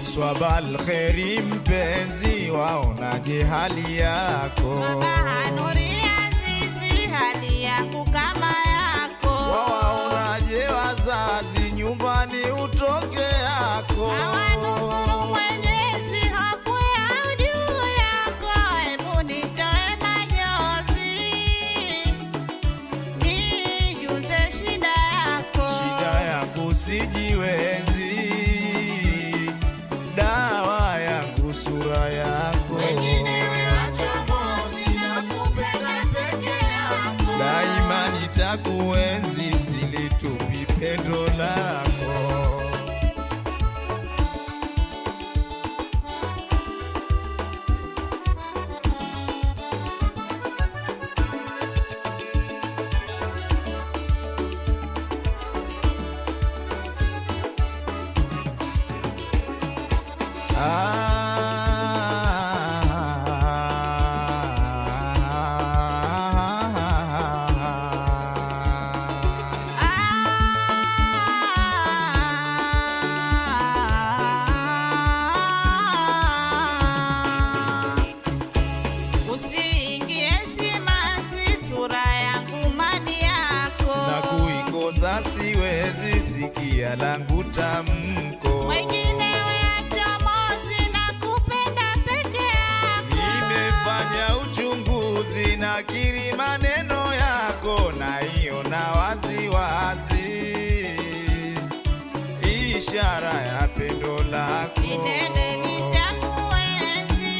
Swabal kheri mpenzi, waonaje hali yako? Baba Nuri Azizi, hali yangu kama yako. Waonaje wazazi, nyumbani utoke yako? Awanusuru Mwenyezi, hofu ya juu yako. Hebu nitoe majozi, nijuze shida yako. Shida yangu sijiwezi, dawa yangu sura yako. Wengine wachomozi na kupenda peke yako. Daima nitakuenzi, silitupi pendo lako. Usiingie simanzi, sura yangu mani yako. Na kuikosa siwezi, sikia langu tamko. Wengine wachomozi na kupenda peke yako. Nimefanya uchunguzi, nakiri maneno yako, naiona wazi wazi ishara ya pendo lako. Milele nitakuenzi,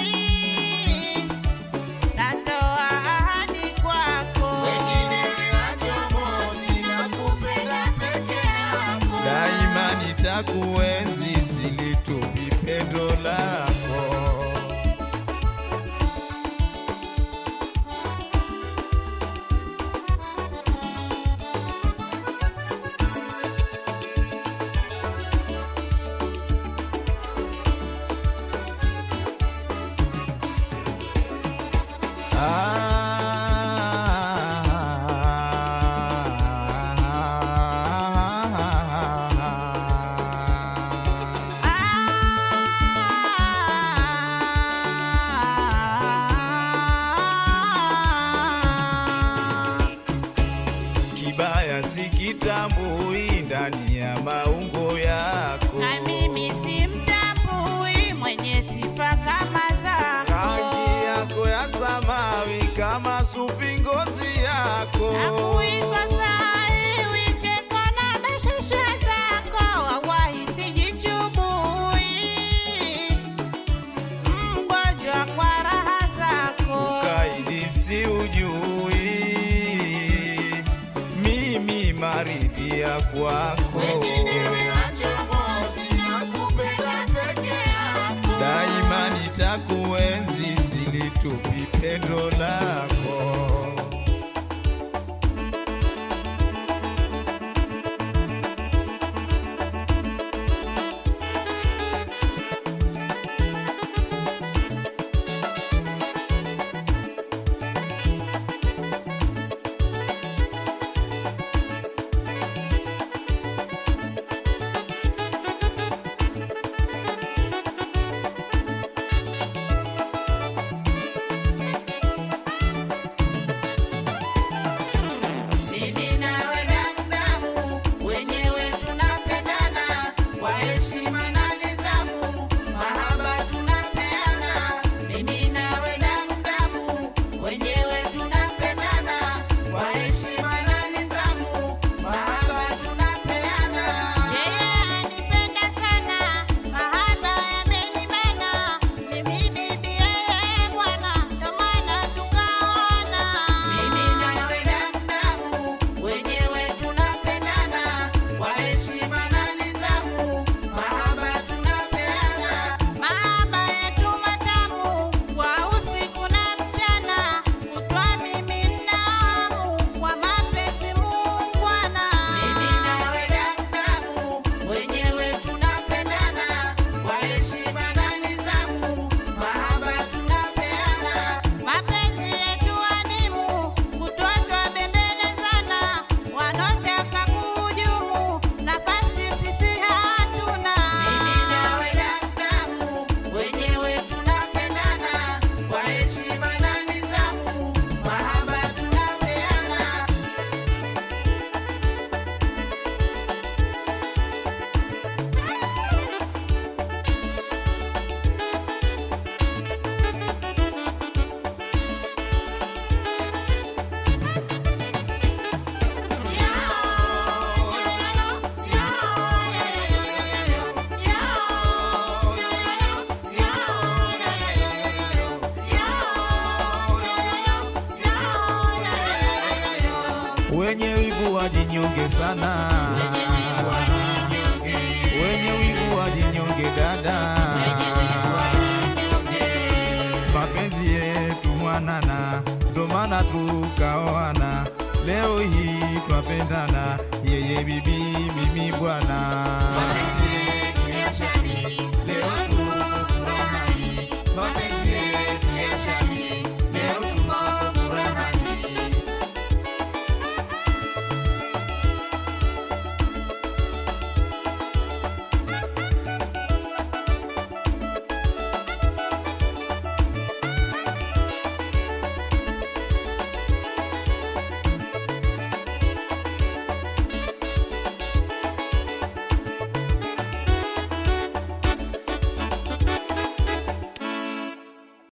natoa ahadi kwako. Wengine wachomozi na kupenda peke yako. Daima nitakuenzi, silitupi pendo lako. Kibaya sikitambui ndani ya maungo yako. Na mimi simtambui mwenye sifa kama zako. Rangi yako ya samawi kama sufi, ngozi yako. Nakuikosa iwi cheko na bashasha zako. Wallahi sijichubui, mgonjwa kwa raha zako. Kaidi si ujui, mimi maridhia kwako. Wengine wachomozi na kupenda peke yako. Daima nitakuenzi, silitupi pendo lako. wajinyonge sana, wenye wivu wajinyonge dada. Mapenzi yetu mwanana, ndo maana tukaoana. Leo hii twapendana, yeye bibi mimi bwana.